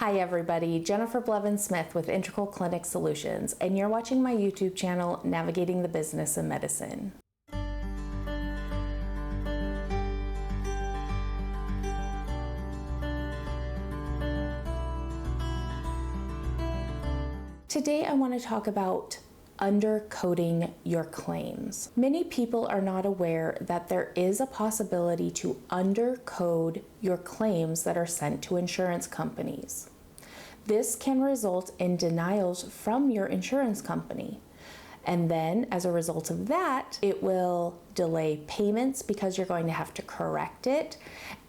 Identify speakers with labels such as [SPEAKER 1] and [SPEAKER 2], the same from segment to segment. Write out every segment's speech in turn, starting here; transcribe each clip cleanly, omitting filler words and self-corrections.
[SPEAKER 1] Hi everybody, Jennifer Blevins-Smith with Integral Clinic Solutions, and you're watching my YouTube channel, Navigating the Business of Medicine. Today I want to talk about undercoding your claims. Many people are not aware that there is a possibility to undercode your claims that are sent to insurance companies. This can result in denials from your insurance company. And then as a result of that, it will delay payments because you're going to have to correct it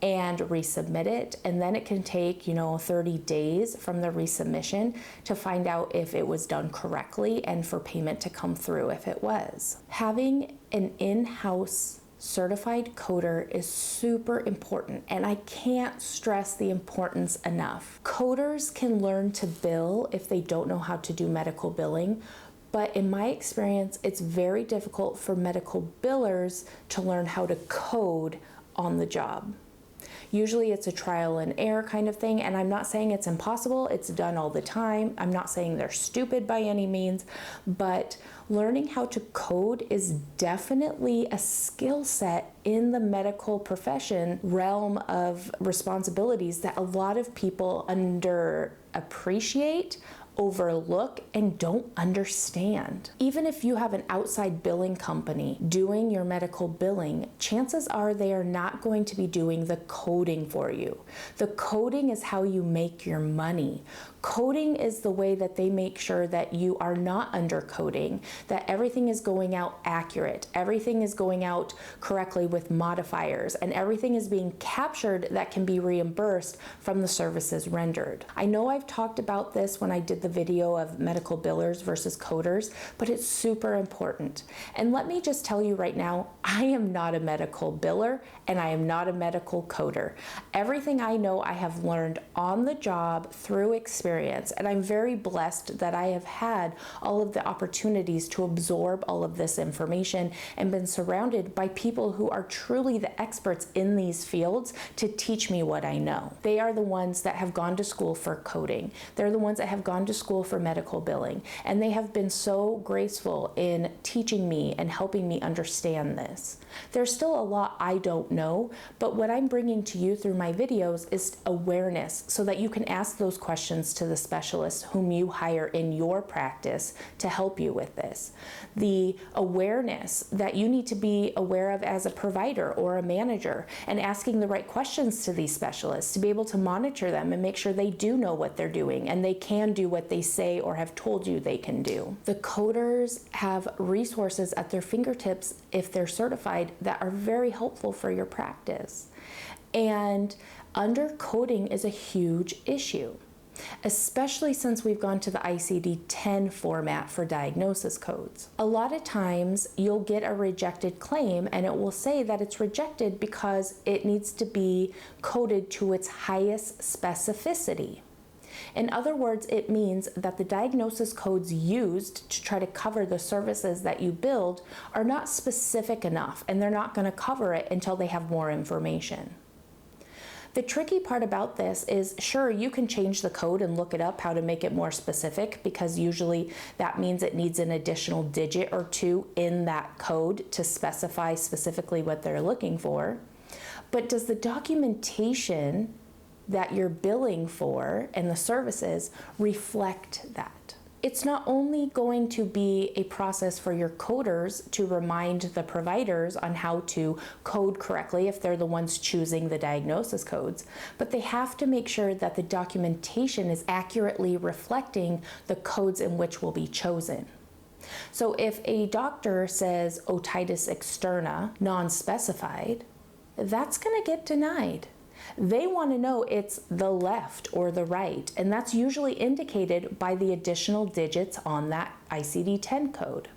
[SPEAKER 1] and resubmit it. And then it can take, 30 days from the resubmission to find out if it was done correctly and for payment to come through if it was. Having an in-house certified coder is super important, and I can't stress the importance enough. Coders can learn to bill if they don't know how to do medical billing, but in my experience, it's very difficult for medical billers to learn how to code on the job. Usually it's a trial and error kind of thing, and I'm not saying it's impossible, it's done all the time. I'm not saying they're stupid by any means, but learning how to code is definitely a skill set in the medical profession realm of responsibilities that a lot of people underappreciate, overlook, and don't understand. Even if you have an outside billing company doing your medical billing, chances are they are not going to be doing the coding for you. The coding is how you make your money. Coding is the way that they make sure that you are not undercoding, that everything is going out accurate, everything is going out correctly with modifiers, and everything is being captured that can be reimbursed from the services rendered. I know I've talked about this when I did the video of medical billers versus coders, but it's super important. And let me just tell you right now, I am not a medical biller and I am not a medical coder. Everything I know I have learned on the job through experience, and I'm very blessed that I have had all of the opportunities to absorb all of this information and been surrounded by people who are truly the experts in these fields to teach me what I know. They are the ones that have gone to school for coding. They're the ones that have gone to school for medical billing, and they have been so graceful in teaching me and helping me understand this. There's still a lot I don't know, but what I'm bringing to you through my videos is awareness so that you can ask those questions to the specialists whom you hire in your practice to help you with this. The awareness that you need to be aware of as a provider or a manager, and asking the right questions to these specialists to be able to monitor them and make sure they do know what they're doing and they can do what they say or have told you they can do. The coders have resources at their fingertips if they're certified that are very helpful for your practice. And undercoding is a huge issue, especially since we've gone to the ICD-10 format for diagnosis codes. A lot of times you'll get a rejected claim and it will say that it's rejected because it needs to be coded to its highest specificity. In other words, it means that the diagnosis codes used to try to cover the services that you build are not specific enough, and they're not going to cover it until they have more information. The tricky part about this is, sure, you can change the code and look it up how to make it more specific, because usually that means it needs an additional digit or two in that code to specify specifically what they're looking for. But does the documentation that you're billing for and the services reflect that? It's not only going to be a process for your coders to remind the providers on how to code correctly if they're the ones choosing the diagnosis codes, but they have to make sure that the documentation is accurately reflecting the codes in which will be chosen. So if a doctor says otitis externa, non-specified, that's going to get denied. They want to know it's the left or the right, and that's usually indicated by the additional digits on that ICD-10 code.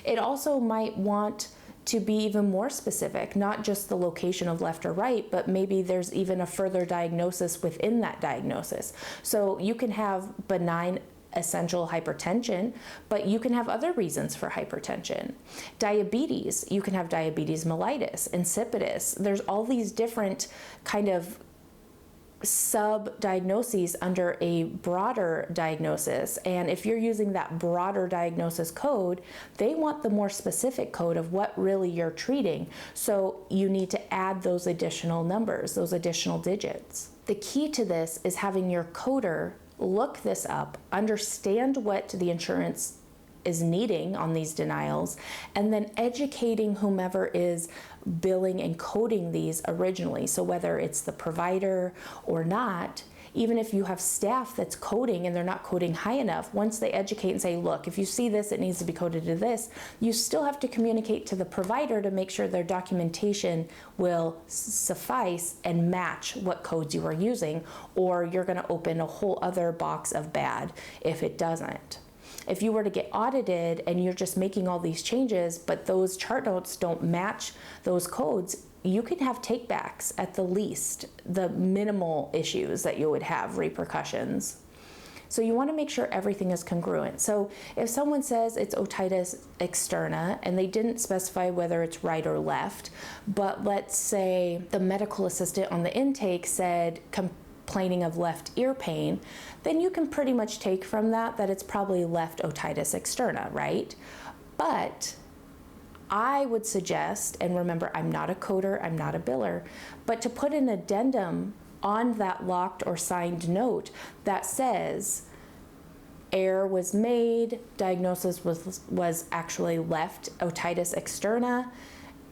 [SPEAKER 1] It also might want to be even more specific, not just the location of left or right, but maybe there's even a further diagnosis within that diagnosis. So you can have benign essential hypertension, but you can have other reasons for hypertension. Diabetes, you can have diabetes mellitus, insipidus. There's all these different kind of sub-diagnoses under a broader diagnosis. And if you're using that broader diagnosis code, they want the more specific code of what really you're treating. So you need to add those additional numbers, those additional digits. The key to this is having your coder look this up, understand what the insurance is needing on these denials, and then educating whomever is billing and coding these originally. So whether it's the provider or not, even if you have staff that's coding and they're not coding high enough, once they educate and say, look, if you see this, it needs to be coded to this, you still have to communicate to the provider to make sure their documentation will suffice and match what codes you are using, or you're going to open a whole other box of bad if it doesn't. If you were to get audited and you're just making all these changes, but those chart notes don't match those codes, you could have takebacks at the least, the minimal issues that you would have, repercussions. So you want to make sure everything is congruent. So if someone says it's otitis externa and they didn't specify whether it's right or left, but let's say the medical assistant on the intake said complaining of left ear pain, then you can pretty much take from that it's probably left otitis externa, right? But I would suggest, and remember, I'm not a coder, I'm not a biller, but to put an addendum on that locked or signed note that says error was made, diagnosis was actually left otitis externa,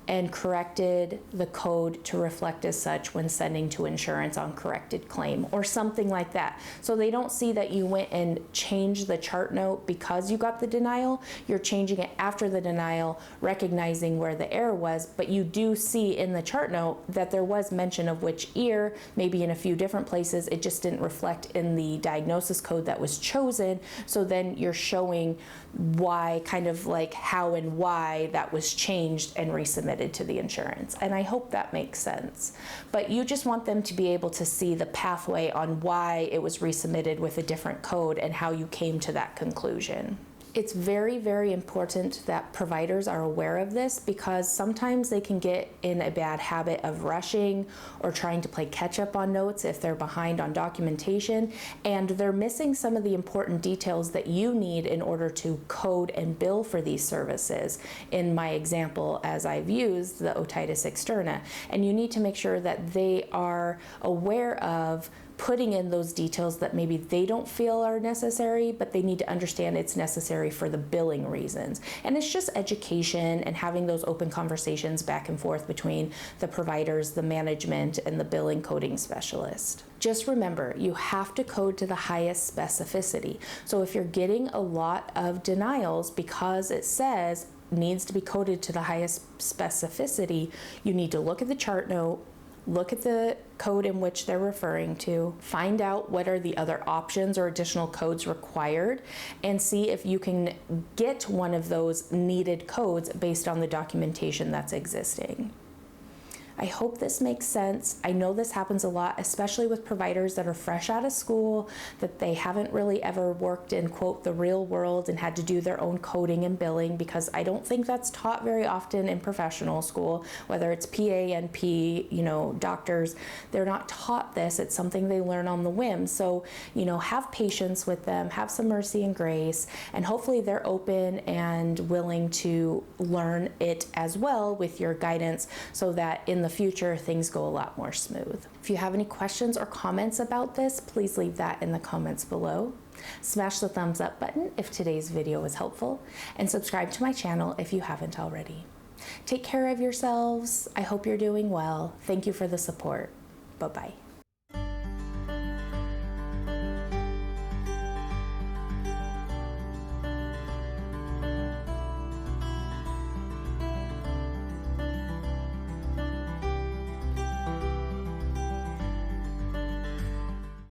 [SPEAKER 1] and corrected the code to reflect as such when sending to insurance on corrected claim, or something like that. So they don't see that you went and changed the chart note because you got the denial. You're changing it after the denial, recognizing where the error was, but you do see in the chart note that there was mention of which ear, maybe in a few different places. It just didn't reflect in the diagnosis code that was chosen. So then you're showing why, kind of like how and why that was changed and resubmitted to the insurance. And I hope that makes sense. But you just want them to be able to see the pathway on why it was resubmitted with a different code and how you came to that conclusion. It's very, very important that providers are aware of this, because sometimes they can get in a bad habit of rushing or trying to play catch up on notes if they're behind on documentation, and they're missing some of the important details that you need in order to code and bill for these services. In my example, as I've used the otitis externa, and you need to make sure that they are aware of putting in those details that maybe they don't feel are necessary, but they need to understand it's necessary for the billing reasons. And it's just education and having those open conversations back and forth between the providers, the management, and the billing coding specialist. Just remember, you have to code to the highest specificity. So if you're getting a lot of denials because it says needs to be coded to the highest specificity, you need to look at the chart note, look at the code in which they're referring to, find out what are the other options or additional codes required, and see if you can get one of those needed codes based on the documentation that's existing. I hope this makes sense. I know this happens a lot, especially with providers that are fresh out of school, that they haven't really ever worked in, quote, the real world and had to do their own coding and billing, because I don't think that's taught very often in professional school, whether it's PA, NP, doctors. They're not taught this. It's something they learn on the whim. So, have patience with them, have some mercy and grace, and hopefully they're open and willing to learn it as well with your guidance, so that in the future things go a lot more smooth. If you have any questions or comments about this, please leave that in the comments below. Smash the thumbs up button if today's video was helpful, and subscribe to my channel if you haven't already. Take care of yourselves. I hope you're doing well. Thank you for the support. Bye-bye.